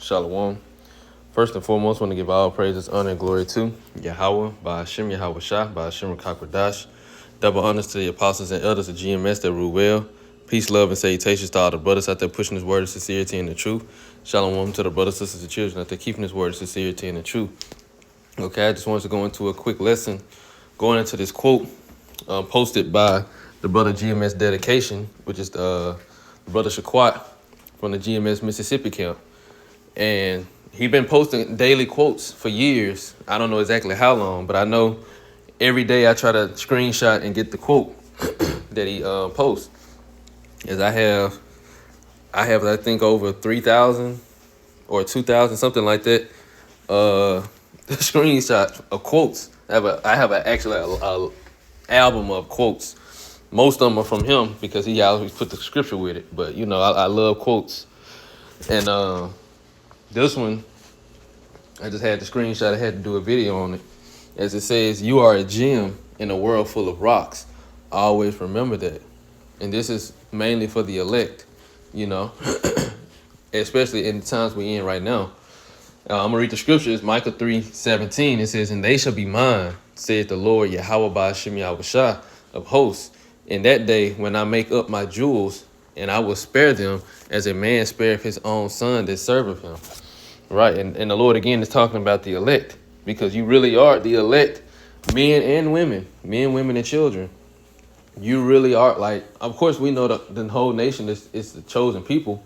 Shalom. First and foremost, I want to give all praises, honor, and glory to Yahweh, by Hashem Yahweh Shah, by Hashem Rakakwadash. Double honors to the apostles and elders of GMS that rule well. Peace, love, and salutations to all the brothers out there pushing this word of sincerity and the truth. Shalom to the brothers, sisters, and children out there keeping this word of sincerity and the truth. Okay, I just wanted to go into a quick lesson going into this quote posted by the brother GMS Dedication, which is the brother Shaquat from the GMS Mississippi camp. And he been posting daily quotes for years. I don't know exactly how long, but I know every day I try to screenshot and get the quote that he posts. As I have I think over 3,000 or 2,000, something like that, screenshot of quotes. I have actually a album of quotes. Most of them are from him because he always put the scripture with it. But you know, I love quotes. And this one, I just had the screenshot. I had to do a video on it. As it says, "You are a gem in a world full of rocks. Always remember that." And this is mainly for the elect, you know, especially in the times we're in right now. I'm going to read the scriptures. Micah 3:17. It says, "And they shall be mine, saith the Lord, Yahweh by Hashem Yahweh Shah of hosts, in that day when I make up my jewels, and I will spare them as a man spareth his own son that serveth him." Right, and the Lord again is talking about the elect, because you really are the elect, men, women, and children. You really are, like, of course we know the whole nation is the chosen people,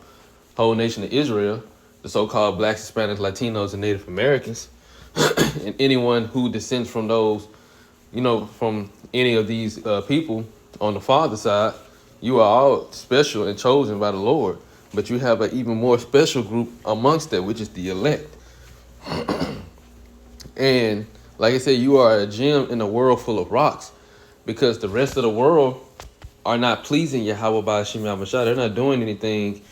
whole nation of Israel, the so-called blacks, Hispanics, Latinos, and Native Americans, and anyone who descends from those, you know, from any of these people on the father side. You are all special and chosen by the Lord. But you have an even more special group amongst that, which is the elect. And like I said, you are a gem in a world full of rocks, because the rest of the world are not pleasing Yahweh by Hashem Yahweh Shah. They're not doing anything,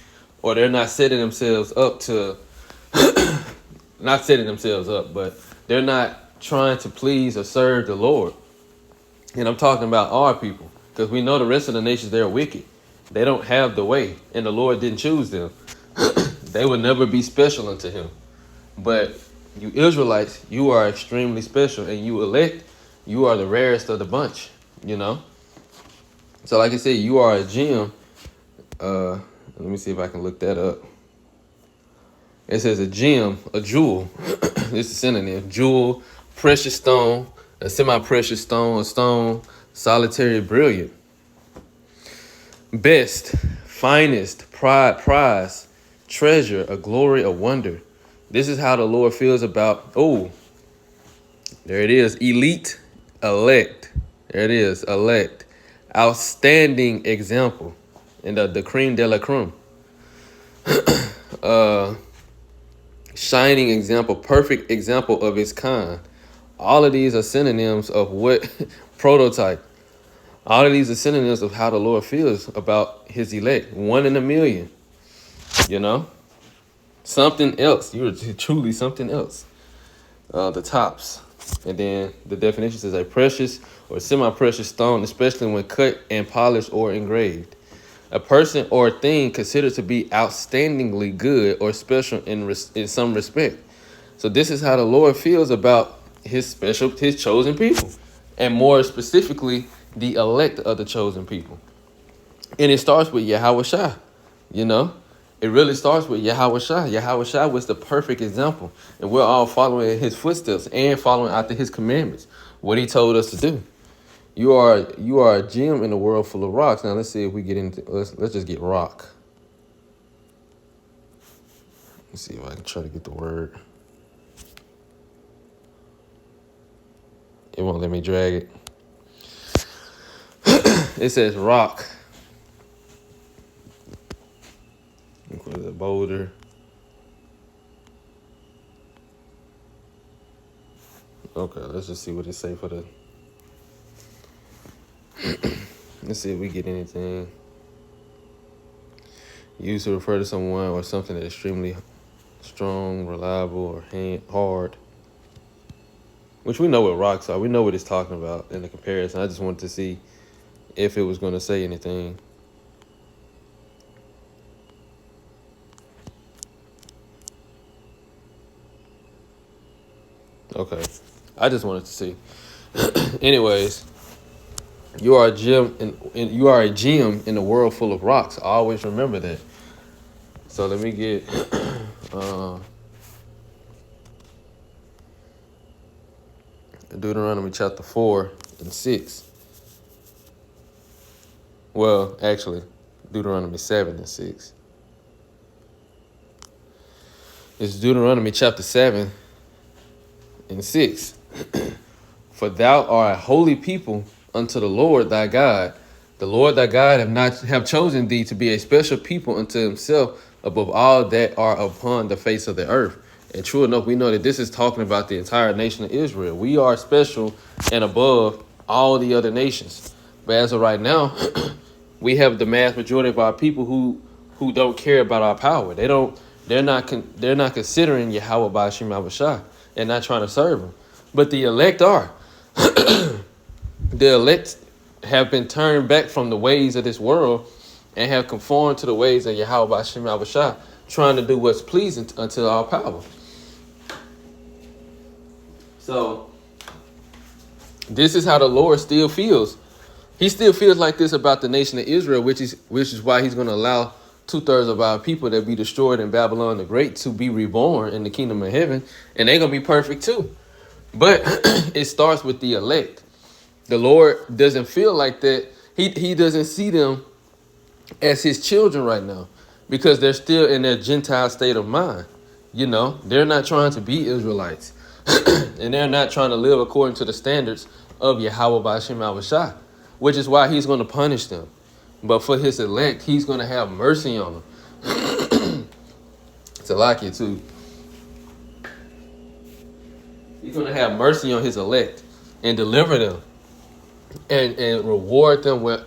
or they're not setting themselves up to, not setting themselves up, but they're not trying to please or serve the Lord. And I'm talking about our people, because we know the rest of the nations, they're wicked. They don't have the way, and the Lord didn't choose them. They will never be special unto him. But you Israelites, you are extremely special, and you elect, you are the rarest of the bunch, you know? So like I said, you are a gem. Let me see if I can look that up. It says a gem, a jewel. This is a synonym. Jewel, precious stone, a semi-precious stone, a stone, solitary, brilliant. Best, finest, pride, prize, treasure, a glory, a wonder. This is how the Lord feels about, there it is, elite, elect. There it is, elect. Outstanding example. And the creme de la creme. Shining example, perfect example of its kind. All of these are synonyms of what? Prototype. All of these are synonyms of how the Lord feels about his elect. 1 in a million. You know? Something else. You're truly something else. The tops. And then the definition says a precious or semi-precious stone, especially when cut and polished or engraved. A person or thing considered to be outstandingly good or special in some respect. So this is how the Lord feels about his chosen people. And more specifically, the elect of the chosen people. And it starts with Yahweh Shah, you know? It really starts with Yahweh Shah. Yahweh Shah was the perfect example. And we're all following in his footsteps and following after his commandments, what he told us to do. You are a gem in a world full of rocks. Now let's see if we get into, let's just get rock. Let's see if I can try to get the word. It won't let me drag it. It says rock. What is it? Boulder. Okay, let's just see what it say for the. Let's see if we get anything. Used to refer to someone or something that is extremely strong, reliable, or hard. Which we know what rocks are. We know what it's talking about in the comparison. I just wanted to see if it was going to say anything. Okay. I just wanted to see. Anyways, you are a gem you are a gem in a world full of rocks. I always remember that. So let me get Deuteronomy chapter 4 and 6. Well, actually, Deuteronomy 7 and 6. It's Deuteronomy chapter 7 and 6. For thou art a holy people unto the Lord thy God. The Lord thy God have chosen thee to be a special people unto himself above all that are upon the face of the earth. And true enough, we know that this is talking about the entire nation of Israel. We are special and above all the other nations. But as of right now, we have the mass majority of our people who don't care about our power. They're not considering Yahweh Ba'ashim Abashah and not trying to serve him. But the elect are. The elect have been turned back from the ways of this world and have conformed to the ways of Yahweh Ba'ashim Abashah, trying to do what's pleasing unto our power. So this is how the Lord still feels. He still feels like this about the nation of Israel, which is why he's going to allow 2/3 of our people that be destroyed in Babylon the Great to be reborn in the kingdom of heaven, and they're going to be perfect too. But it starts with the elect. The Lord doesn't feel like that. He doesn't see them as his children right now because they're still in their Gentile state of mind. You know, they're not trying to be Israelites. And they're not trying to live according to the standards of Yahweh Ba'ashim Abashah, which is why he's going to punish them. But for his elect, he's going to have mercy on them. It's a Salakia too. He's going to have mercy on his elect and deliver them and reward them with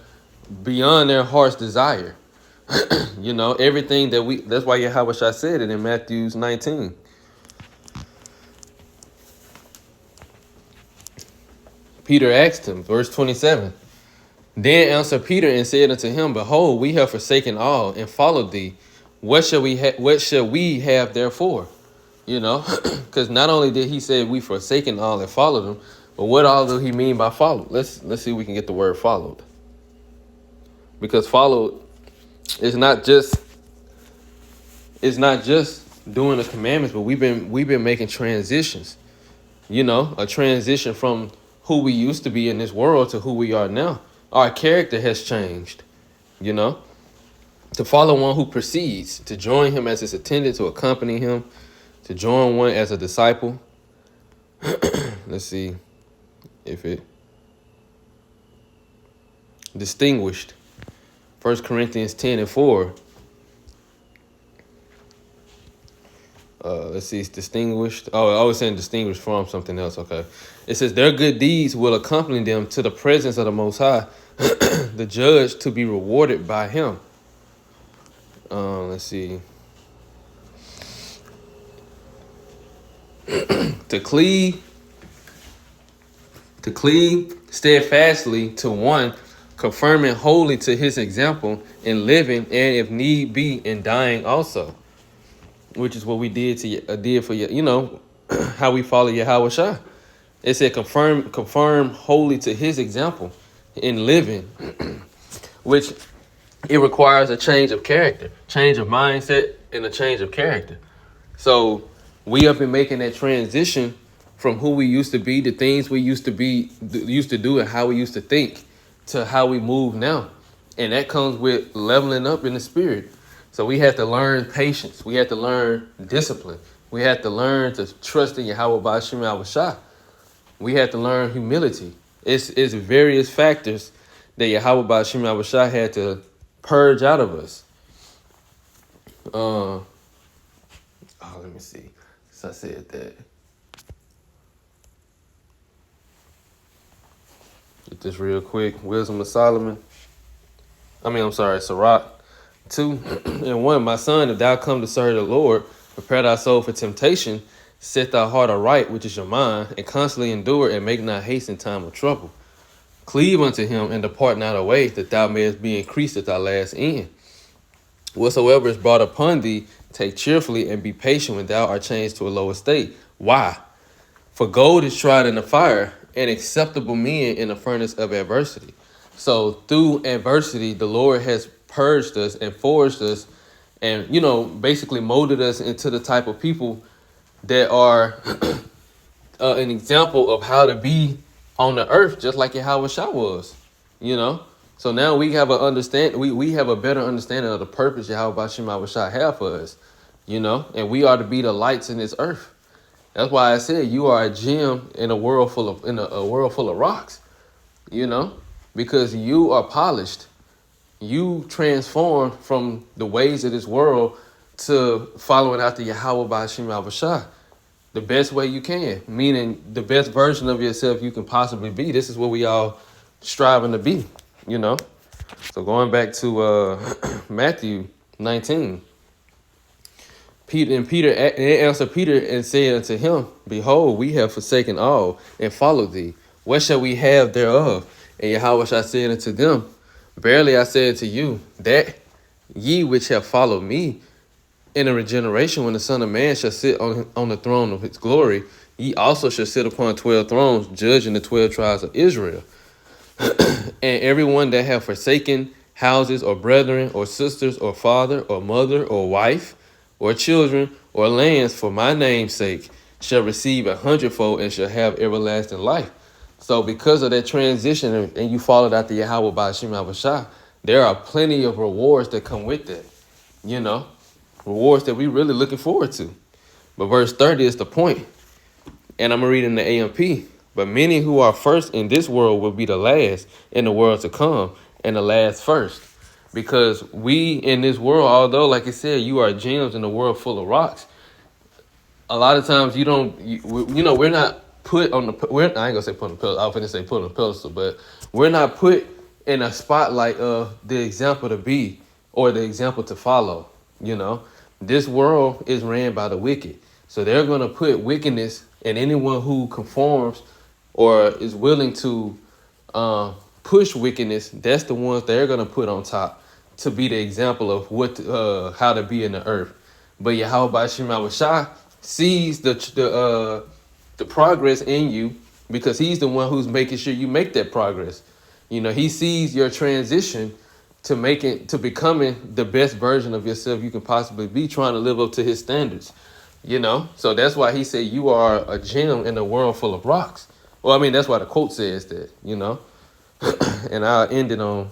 beyond their heart's desire. You know, everything that's why Yahweh Shai said it in Matthew 19. Peter asked him, verse 27. Then answered Peter and said unto him, Behold, we have forsaken all and followed thee. What shall we have therefore? You know, because not only did he say we forsaken all and followed him, but what all do he mean by follow? Let's see if we can get the word followed. Because followed is not just doing the commandments, but we've been making transitions. You know, a transition from who we used to be in this world to who we are now. Our character has changed, you know, to follow one who precedes, to join him as his attendant, to accompany him, to join one as a disciple. Let's see if it distinguished. 1 Corinthians 10 and 4. Let's see, it's distinguished. Oh, I was saying distinguished from something else. Okay. It says their good deeds will accompany them to the presence of the Most High, the judge, to be rewarded by him. Let's see. To cleave steadfastly to one, confirming wholly to his example in living, and if need be, in dying also. Which is what we did for you know, how we follow Yahweh Shai. It said confirm wholly to his example in living, which it requires a change of character, change of mindset, and a change of character. So we have been making that transition from who we used to be, the things we used to do, and how we used to think, to how we move now, and that comes with leveling up in the spirit. So we have to learn patience. We have to learn discipline. We have to learn to trust in Yahweh Ba'ashim Abashah. We have to learn humility. It's various factors that Yahweh Ba'ashim Abashah had to purge out of us. Let me see. So I said that. Get this real quick. Wisdom of Solomon. Sirach 2:1. My son, if thou come to serve the Lord, prepare thy soul for temptation, set thy heart aright, which is your mind, and constantly endure, and make not haste in time of trouble. Cleave unto him, and depart not away, that thou mayest be increased at thy last end. Whatsoever is brought upon thee, take cheerfully, and be patient when thou art changed to a lower state. Why? For gold is tried in the fire, and acceptable men in the furnace of adversity. So through adversity, the Lord has purged us and forged us, and basically molded us into the type of people that are an example of how to be on the earth, just like Yahweh Shah was. You know, so now we have we have a better understanding of the purpose Yahweh Bashim Shah have for us. And we are to be the lights in this earth. That's why I said you are a gem in a world full of rocks. Because you are polished. You transform from the ways of this world to following after Yahweh Bashim Shah the best way you can, meaning the best version of yourself you can possibly be. This is what we all striving to be. So going back to Matthew 19. Peter answered Peter and said unto him, Behold, we have forsaken all and followed thee. What shall we have thereof? And Yahweh shall say unto them, Verily I say unto you, that ye which have followed me in a regeneration, when the Son of Man shall sit on the throne of his glory, ye also shall sit upon 12 thrones, judging the 12 tribes of Israel. And everyone that have forsaken houses or brethren or sisters or father or mother or wife or children or lands for my name's sake shall receive 100-fold and shall have everlasting life. So because of that transition and you followed after Yahweh Bashim Abashah, there are plenty of rewards that come with that. Rewards that we really looking forward to. But verse 30 is the point. And I'm going to read in the AMP. But many who are first in this world will be the last in the world to come, and the last first. Because we in this world, although, like I said, you are gems in a world full of rocks, a lot of times we're not put on the, I ain't going to say put on the pedestal, I was going to say put on the pedestal, but we're not put in a spotlight of the example to be or the example to follow. This world is ran by the wicked. So they're going to put wickedness in anyone who conforms or is willing to push wickedness. That's the ones they're going to put on top to be the example of how to be in the earth. But Yahweh Bashim Shah sees the progress in you because he's the one who's making sure you make that progress. He sees your transition to becoming the best version of yourself you can possibly be, trying to live up to his standards. So that's why he said you are a gem in a world full of rocks. Well, I mean, that's why the quote says that, and I'll end it on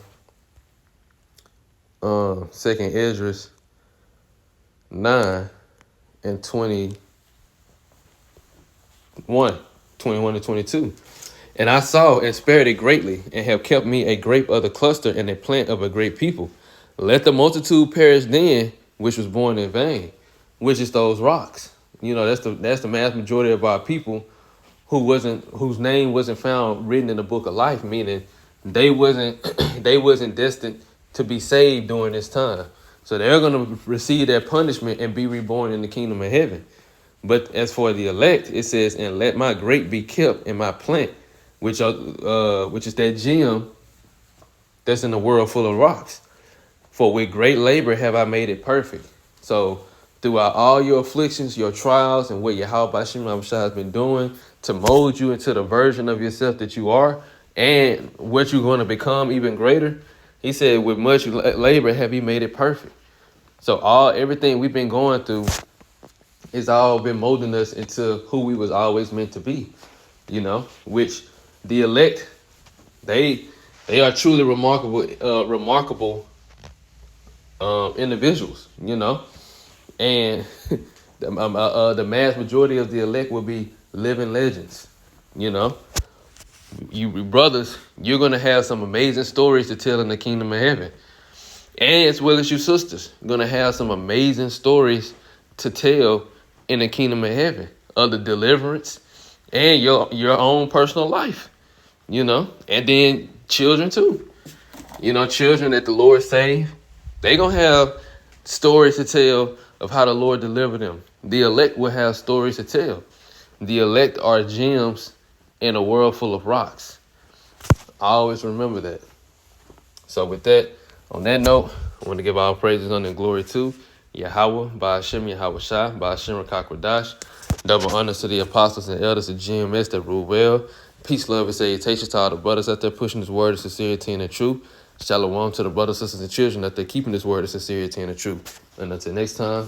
2nd Esdras 9 and 21 and 22. And I saw and spared it greatly, and have kept me a grape of the cluster and a plant of a great people. Let the multitude perish then, which was born in vain, which is those rocks. That's the mass majority of our people whose name wasn't found written in the book of life, meaning they wasn't destined to be saved during this time. So they're going to receive their punishment and be reborn in the kingdom of heaven. But as for the elect, it says, and let my grape be kept in my plant, which is that gem that's in the world full of rocks. For with great labor have I made it perfect. So throughout all your afflictions, your trials, and what Yahweh Bashim Abashah has been doing to mold you into the version of yourself that you are and what you're going to become even greater, he said, with much labor have he made it perfect. So everything we've been going through has all been molding us into who we was always meant to be, which the elect, they are truly remarkable individuals, and the mass majority of the elect will be living legends. You brothers, you're going to have some amazing stories to tell in the kingdom of heaven. And as well as you sisters, you're going to have some amazing stories to tell in the kingdom of heaven of the deliverance and your own personal life, and then children too. Children that the Lord saved, they going to have stories to tell of how the Lord delivered them. The elect will have stories to tell. The elect are gems in a world full of rocks. I always remember that. So with that, on that note, I want to give all praises, honor, and glory to Yahweh, Ba'ashem Yahweh Shah, Ba'ashem Rakakwadash, Double honors to the apostles and elders of GMS that rule well. Peace, love, and salutations to all the brothers out there pushing this word of sincerity and the truth. Shalom to the brothers, sisters, and children that they're keeping this word of sincerity and the truth. And until next time.